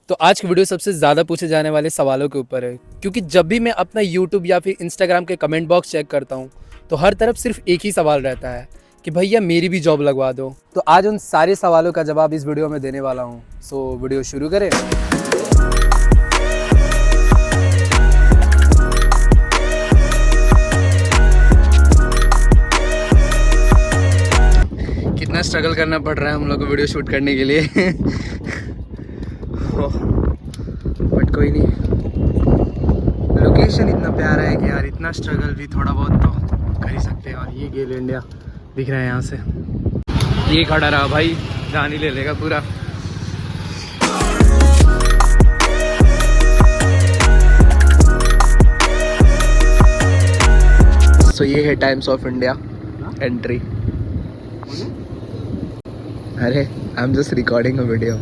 तो आज की वीडियो सबसे ज़्यादा पूछे जाने वाले सवालों के ऊपर है, क्योंकि जब भी मैं अपना यूट्यूब या फिर इंस्टाग्राम के कमेंट बॉक्स चेक करता हूँ तो हर तरफ सिर्फ एक ही सवाल रहता है कि भैया मेरी भी जॉब लगवा दो। तो आज उन सारे सवालों का जवाब इस वीडियो में देने वाला हूँ। सो वीडियो शुरू करें। कितना स्ट्रगल करना पड़ रहा है हम लोग को वीडियो शूट करने के लिए बट कोई नहीं, लोकेशन इतना प्यारा है कि यार इतना स्ट्रगल भी थोड़ा बहुत तो कर ही सकते हैं। और ये गेल इंडिया दिख रहा है यहाँ से, ये खड़ा रहा भाई, जान ही ले लेगा पूरा। सो ये है टाइम्स ऑफ इंडिया एंट्री। अरे I am just recording a video.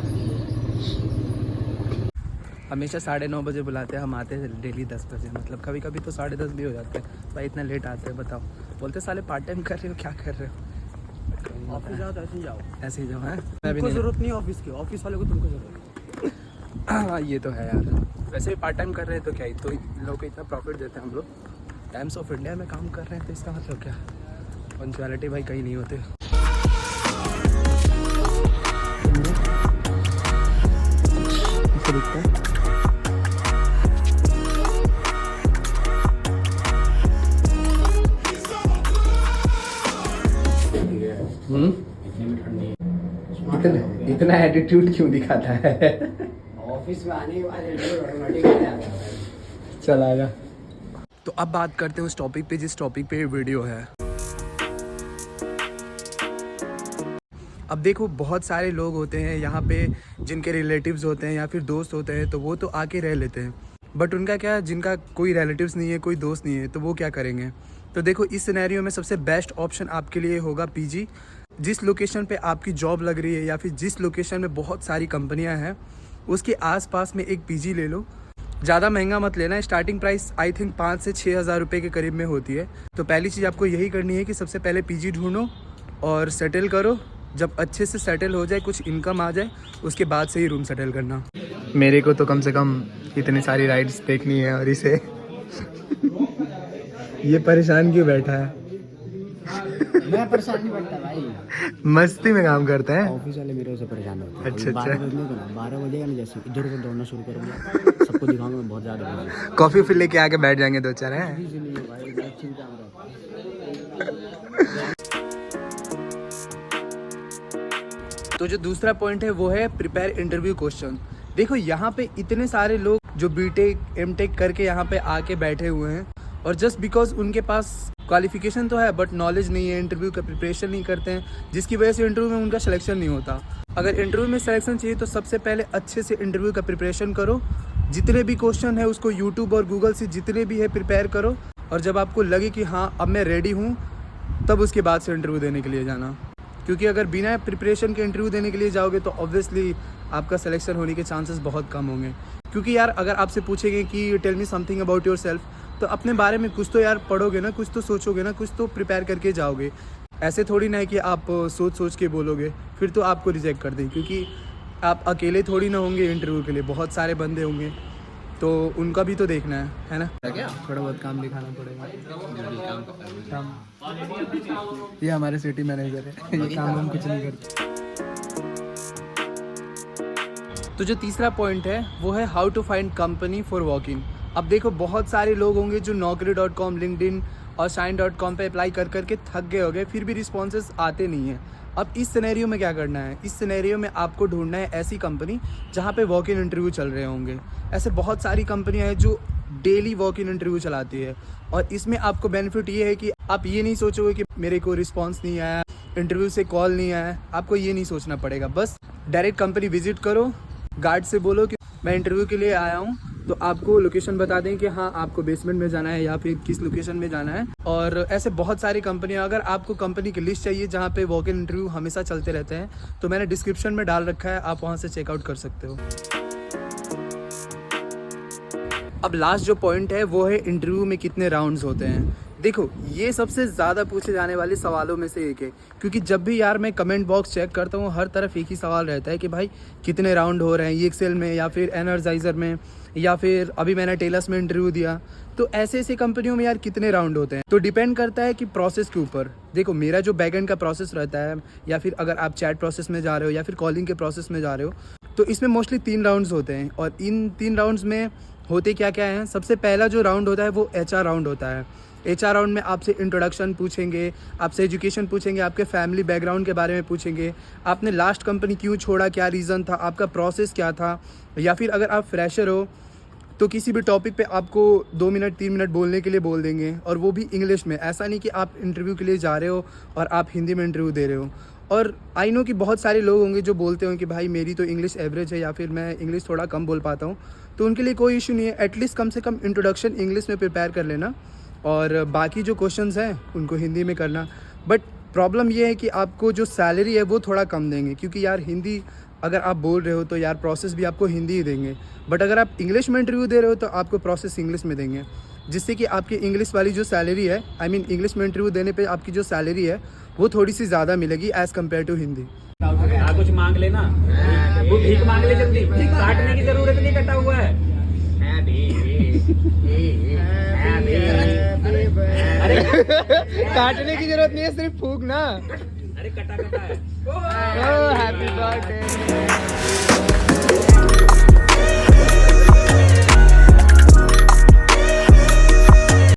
हमेशा 9:30 बजे बुलाते हैं, हम आते हैं डेली 10 बजे, मतलब कभी कभी तो 10:30 भी हो जाते हैं। भाई इतना लेट आते हैं, बताओ। बोलते साले पार्ट टाइम कर रहे हो, क्या कर रहे हो? ऑफिस जाओ तो ऐसे ही जाओ, ऐसे ही जाओ। है तुमको जरूरत नहीं ऑफिस की, ऑफिस वाले को तुमको जरूरत है। हाँ ये तो है यार। वैसे भी पार्ट टाइम कर रहे हैं तो क्या ही, तो लोग को इतना प्रॉफिट देते हैं हम लोग। टाइम्स ऑफ इंडिया में काम कर रहे हैं तो इसका मतलब क्या, पंचुअलिटी भाई कहीं नहीं होते। दिखता है इतना एटीट्यूड क्यों दिखाता है? ऑफिस में आने के बाद चल आजा। तो अब बात करते हैं उस टॉपिक पे जिस टॉपिक पे वीडियो है। अब देखो बहुत सारे लोग होते हैं यहाँ पे जिनके रिलेटिव्स होते हैं या फिर दोस्त होते हैं, तो वो तो आके रह लेते हैं। बट उनका क्या, जिनका कोई रिलेटिव्स नहीं है, कोई दोस्त नहीं है, तो वो क्या करेंगे? तो देखो इस सिनेरियो में सबसे बेस्ट ऑप्शन आपके लिए होगा पीजी। जिस लोकेशन पे आपकी जॉब लग रही है या फिर जिस लोकेशन में बहुत सारी कंपनियां हैं उसके आसपास में एक पीजी ले लो। ज़्यादा महंगा मत लेना, स्टार्टिंग प्राइस आई थिंक 5 से 6 हज़ार रुपये के करीब में होती है। तो पहली चीज़ आपको यही करनी है कि सबसे पहले पीजी ढूंढो और सेटल करो। जब अच्छे से सेटल हो जाए, कुछ इनकम आ जाए, उसके बाद से ही रूम सेटल करना। मेरे को तो कम से कम इतनी सारी राइड्स देखनी है और इसे ये परेशान क्यों बैठा है? मैं परेशान नहीं करता भाई, मस्ती में काम करता है। ऑफिस वाले मेरे से परेशान होते हैं। अच्छा 12 बजने को ना, 12 बजेगा ना, जैसे इधर उधर दौड़ना शुरू करूँगा, सबको दिखाऊंगा मैं बहुत ज़्यादा बिजी। कॉफी फिर लेके आके बैठ जाएंगे 2-4 हैं। बिजी नहीं है भाई, बहुत चिंता में रहता है। तो जो दूसरा पॉइंट है वो है प्रिपेयर इंटरव्यू क्वेश्चन। देखो यहाँ पे इतने सारे लोग जो बीटेक एमटेक करके यहाँ पे आके बैठे हुए हैं और जस्ट बिकॉज उनके पास क्वालिफिकेशन तो है बट नॉलेज नहीं है, इंटरव्यू का प्रिपरेशन नहीं करते हैं, जिसकी वजह से इंटरव्यू में उनका सिलेक्शन नहीं होता। अगर इंटरव्यू में सिलेक्शन चाहिए तो सबसे पहले अच्छे से इंटरव्यू का प्रिपरेशन करो। जितने भी क्वेश्चन है उसको यूट्यूब और गूगल से जितने भी है प्रिपेयर करो, और जब आपको लगे कि हाँ अब मैं रेडी हूँ, तब उसके बाद से इंटरव्यू देने के लिए जाना। क्योंकि अगर बिना प्रिपरेशन के इंटरव्यू देने के लिए जाओगे तो ऑब्वियसली आपका सिलेक्शन होने के चांसेस बहुत कम होंगे। क्योंकि यार अगर आपसे पूछेंगे कि tell me something about yourself, तो अपने बारे में कुछ तो यार पढ़ोगे ना, कुछ तो सोचोगे ना, कुछ तो प्रिपेयर करके जाओगे। ऐसे थोड़ी ना है कि आप सोच के बोलोगे, फिर तो आपको रिजेक्ट कर दें। क्योंकि आप अकेले थोड़ी ना होंगे इंटरव्यू के लिए, बहुत सारे बंदे होंगे, तो उनका भी तो देखना है ना। क्या थोड़ा बहुत काम दिखाना पड़ेगा। ये हमारे सिटी मैनेजर है, ये काम हम कुछ नहीं करते। तो जो तीसरा पॉइंट है वो है how to find company for walk in. अब देखो बहुत सारे लोग होंगे जो naukri.com, लिंक्डइन और shine.com पे अप्लाई कर करके थक गए होंगे, फिर भी रिस्पॉन्सेस आते नहीं हैं। अब इस सिनेरियो में क्या करना है? इस सिनेरियो में आपको ढूंढना है ऐसी कंपनी जहाँ पे वॉक इन इंटरव्यू चल रहे होंगे। ऐसे बहुत सारी कंपनियां हैं जो डेली वॉक इन इंटरव्यू चलाती है, और इसमें आपको बेनिफिट ये है कि आप ये नहीं सोचोगे कि मेरे को रिस्पॉन्स नहीं आया, इंटरव्यू से कॉल नहीं आया। आपको ये नहीं सोचना पड़ेगा, बस डायरेक्ट कंपनी विजिट करो, गार्ड से बोलो कि मैं इंटरव्यू के लिए आया हूँ, तो आपको लोकेशन बता दें कि हाँ आपको बेसमेंट में जाना है या फिर किस लोकेशन में जाना है। और ऐसे बहुत सारी कंपनियां, अगर आपको कंपनी की लिस्ट चाहिए जहाँ पे वॉक इन इंटरव्यू हमेशा चलते रहते हैं, तो मैंने डिस्क्रिप्शन में डाल रखा है, आप वहाँ से चेकआउट कर सकते हो। अब लास्ट जो पॉइंट है वो है इंटरव्यू में कितने राउंड्स होते हैं। देखो ये सबसे ज़्यादा पूछे जाने वाले सवालों में से एक है, क्योंकि जब भी यार मैं कमेंट बॉक्स चेक करता हूँ हर तरफ एक ही सवाल रहता है कि भाई कितने राउंड हो रहे हैं ये एक्सेल में या फिर एनर्जाइज़र में, या फिर अभी मैंने टेलस में इंटरव्यू दिया। तो ऐसे ऐसे कंपनियों में यार कितने राउंड होते हैं, तो डिपेंड करता है कि प्रोसेस के ऊपर। देखो मेरा जो बैकएंड का प्रोसेस रहता है, या फिर अगर आप चैट प्रोसेस में जा रहे हो या फिर कॉलिंग के प्रोसेस में जा रहे हो, तो इसमें मोस्टली 3 राउंड्स होते हैं। और इन 3 राउंड्स में होते क्या क्या हैं, सबसे पहला जो राउंड होता है वो HR राउंड होता है। HR राउंड में आपसे इंट्रोडक्शन पूछेंगे, आपसे एजुकेशन पूछेंगे, आपके फैमिली बैकग्राउंड के बारे में पूछेंगे, आपने लास्ट कंपनी क्यों छोड़ा, क्या रीज़न था, आपका प्रोसेस क्या था, या फिर अगर आप फ्रेशर हो तो किसी भी टॉपिक पे आपको 2 मिनट 3 मिनट बोलने के लिए बोल देंगे, और वो भी इंग्लिश में। ऐसा नहीं कि आप इंटरव्यू के लिए जा रहे हो और आप हिंदी में इंटरव्यू दे रहे हो। और आई नो कि बहुत सारे लोग होंगे जो बोलते हों कि भाई मेरी तो इंग्लिश एवरेज है या फिर मैं इंग्लिश थोड़ा कम बोल पाता हूँ, तो उनके लिए कोई इशू नहीं है। एटलीस्ट कम से कम इंट्रोडक्शन इंग्लिश में प्रिपेयर कर लेना, और बाकी जो क्वेश्चंस हैं उनको हिंदी में करना। बट प्रॉब्लम ये है कि आपको जो सैलरी है वो थोड़ा कम देंगे, क्योंकि यार हिंदी अगर आप बोल रहे हो तो यार प्रोसेस भी आपको हिंदी ही देंगे। बट अगर आप इंग्लिश में इंटरव्यू दे रहे हो तो आपको प्रोसेस इंग्लिश में देंगे, जिससे कि आपकी इंग्लिश वाली जो सैलरी है, आई मीन इंग्लिश में इंटरव्यू देने पे आपकी जो सैलरी है वो थोड़ी सी ज़्यादा मिलेगी एज़ कम्पेयर टू हिंदी। कुछ मांग लेना, वो भीख मांग ले जल्दी, काटने की जरूरत नहीं, कटा हुआ है। अरे काटने की जरूरत नहीं है, सिर्फ फूकना। अरे कटा कटा है। Happy birthday.